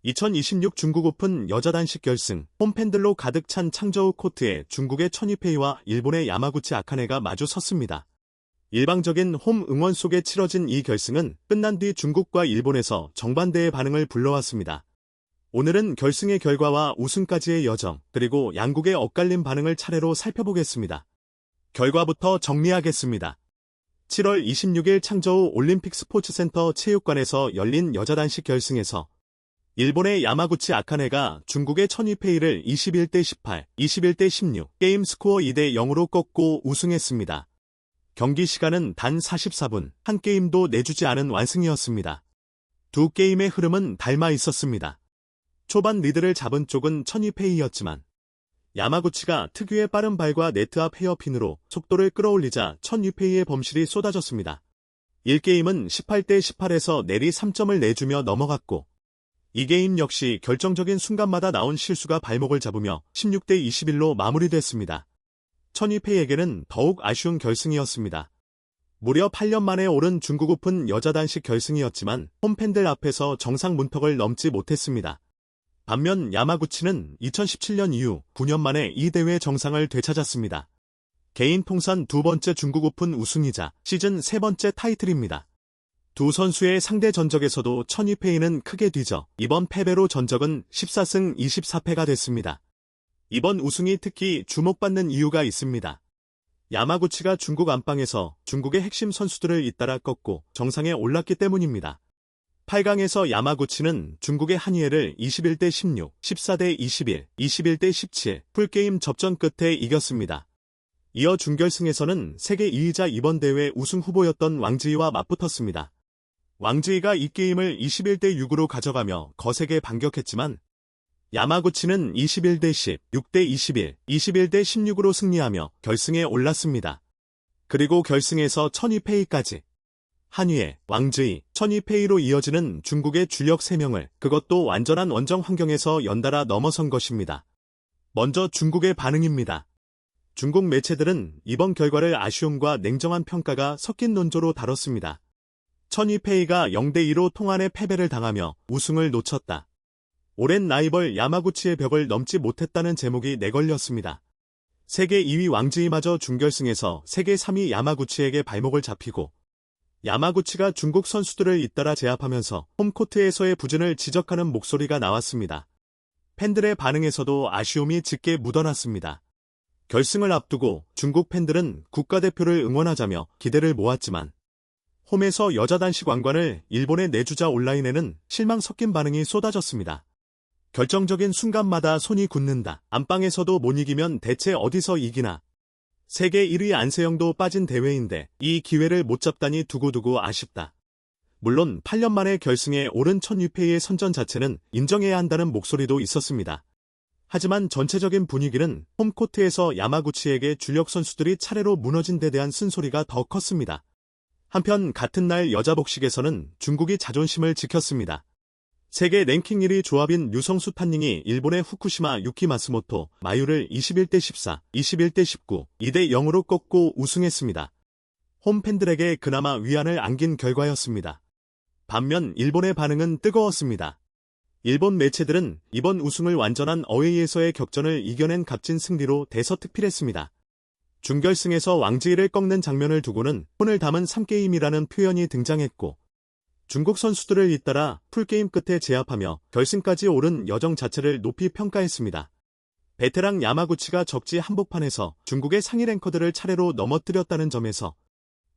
2026 중국 오픈 여자 단식 결승, 홈팬들로 가득 찬 창저우 코트에 중국의 천유페이와 일본의 야마구치 아카네가 마주 섰습니다. 일방적인 홈 응원 속에 치러진 이 결승은 끝난 뒤 중국과 일본에서 정반대의 반응을 불러왔습니다. 오늘은 결승의 결과와 우승까지의 여정, 그리고 양국의 엇갈린 반응을 차례로 살펴보겠습니다. 결과부터 정리하겠습니다. 7월 26일 창저우 올림픽 스포츠센터 체육관에서 열린 여자 단식 결승에서 일본의 야마구치 아카네가 중국의 천유페이를 21대 18, 21대 16, 게임 스코어 2대 0으로 꺾고 우승했습니다. 경기 시간은 단 44분, 한 게임도 내주지 않은 완승이었습니다. 두 게임의 흐름은 닮아 있었습니다. 초반 리드를 잡은 쪽은 천유페이였지만 야마구치가 특유의 빠른 발과 네트 앞 헤어핀으로 속도를 끌어올리자 천유페이의 범실이 쏟아졌습니다. 1게임은 18대 18에서 내리 3점을 내주며 넘어갔고 이 게임 역시 결정적인 순간마다 나온 실수가 발목을 잡으며 16대 21로 마무리됐습니다. 천유페이에게는 더욱 아쉬운 결승이었습니다. 무려 8년 만에 오른 중국 오픈 여자 단식 결승이었지만 홈팬들 앞에서 정상 문턱을 넘지 못했습니다. 반면 야마구치는 2017년 이후 9년 만에 이 대회 정상을 되찾았습니다. 개인 통산 두 번째 중국 오픈 우승이자 시즌 세 번째 타이틀입니다. 두 선수의 상대 전적에서도 천유페이는 크게 뒤져 이번 패배로 전적은 14승 24패가 됐습니다. 이번 우승이 특히 주목받는 이유가 있습니다. 야마구치가 중국 안방에서 중국의 핵심 선수들을 잇따라 꺾고 정상에 올랐기 때문입니다. 8강에서 야마구치는 중국의 한예를 21대 16, 14대 21, 21대 17 풀게임 접전 끝에 이겼습니다. 이어 준결승에서는 세계 2위자 이번 대회 우승 후보였던 왕지이와 맞붙었습니다. 왕지이가 이 게임을 21대 6으로 가져가며 거세게 반격했지만 야마구치는 21대 10, 6대 21, 21대 16으로 승리하며 결승에 올랐습니다. 그리고 결승에서 천유페이까지 한유에, 왕지이, 천유페이로 이어지는 중국의 주력 3명을 그것도 완전한 원정 환경에서 연달아 넘어선 것입니다. 먼저 중국의 반응입니다. 중국 매체들은 이번 결과를 아쉬움과 냉정한 평가가 섞인 논조로 다뤘습니다. 천유페이가 0대2로 통안의 패배를 당하며 우승을 놓쳤다. 오랜 라이벌 야마구치의 벽을 넘지 못했다는 제목이 내걸렸습니다. 세계 2위 왕지이마저 준결승에서 세계 3위 야마구치에게 발목을 잡히고 야마구치가 중국 선수들을 잇따라 제압하면서 홈코트에서의 부진을 지적하는 목소리가 나왔습니다. 팬들의 반응에서도 아쉬움이 짙게 묻어났습니다. 결승을 앞두고 중국 팬들은 국가대표를 응원하자며 기대를 모았지만 홈에서 여자 단식 왕관을 일본에 내주자 온라인에는 실망 섞인 반응이 쏟아졌습니다. 결정적인 순간마다 손이 굳는다. 안방에서도 못 이기면 대체 어디서 이기나. 세계 1위 안세영도 빠진 대회인데 이 기회를 못 잡다니 두고두고 아쉽다. 물론 8년 만에 결승에 오른 천유페이의 선전 자체는 인정해야 한다는 목소리도 있었습니다. 하지만 전체적인 분위기는 홈코트에서 야마구치에게 주력 선수들이 차례로 무너진 데 대한 쓴소리가 더 컸습니다. 한편 같은 날 여자 복식에서는 중국이 자존심을 지켰습니다. 세계 랭킹 1위 조합인 류성수 판닝이 일본의 후쿠시마 유키 마스모토 마유를 21대 14, 21대 19, 2대 0으로 꺾고 우승했습니다. 홈팬들에게 그나마 위안을 안긴 결과였습니다. 반면 일본의 반응은 뜨거웠습니다. 일본 매체들은 이번 우승을 완전한 어웨이에서의 격전을 이겨낸 값진 승리로 대서특필했습니다. 준결승에서 왕지이를 꺾는 장면을 두고는 혼을 담은 3게임이라는 표현이 등장했고 중국 선수들을 잇따라 풀게임 끝에 제압하며 결승까지 오른 여정 자체를 높이 평가했습니다. 베테랑 야마구치가 적지 한복판에서 중국의 상위 랭커들을 차례로 넘어뜨렸다는 점에서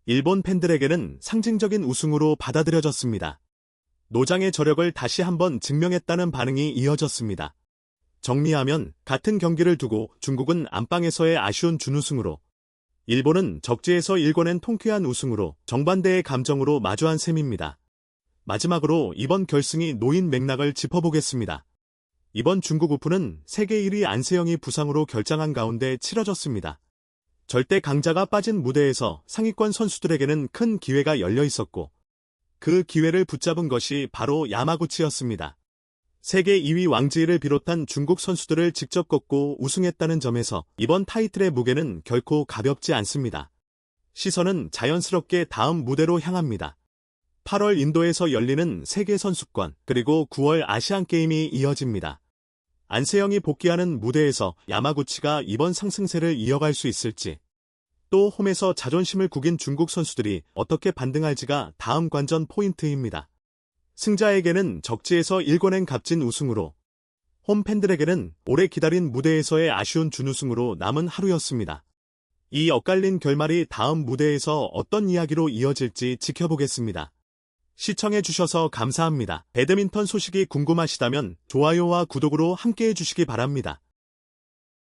일본 팬들에게는 상징적인 우승으로 받아들여졌습니다. 노장의 저력을 다시 한번 증명했다는 반응이 이어졌습니다. 정리하면 같은 경기를 두고 중국은 안방에서의 아쉬운 준우승으로 일본은 적지에서 일궈낸 통쾌한 우승으로 정반대의 감정으로 마주한 셈입니다. 마지막으로 이번 결승이 놓인 맥락을 짚어보겠습니다. 이번 중국 오픈은 세계 1위 안세영이 부상으로 결장한 가운데 치러졌습니다. 절대 강자가 빠진 무대에서 상위권 선수들에게는 큰 기회가 열려 있었고 그 기회를 붙잡은 것이 바로 야마구치였습니다. 세계 2위 왕지이를 비롯한 중국 선수들을 직접 꺾고 우승했다는 점에서 이번 타이틀의 무게는 결코 가볍지 않습니다. 시선은 자연스럽게 다음 무대로 향합니다. 8월 인도에서 열리는 세계선수권, 그리고 9월 아시안게임이 이어집니다. 안세영이 복귀하는 무대에서 야마구치가 이번 상승세를 이어갈 수 있을지, 또 홈에서 자존심을 구긴 중국 선수들이 어떻게 반등할지가 다음 관전 포인트입니다. 승자에게는 적지에서 일궈낸 값진 우승으로, 홈 팬들에게는 오래 기다린 무대에서의 아쉬운 준우승으로 남은 하루였습니다. 이 엇갈린 결말이 다음 무대에서 어떤 이야기로 이어질지 지켜보겠습니다. 시청해주셔서 감사합니다. 배드민턴 소식이 궁금하시다면 좋아요와 구독으로 함께해 주시기 바랍니다.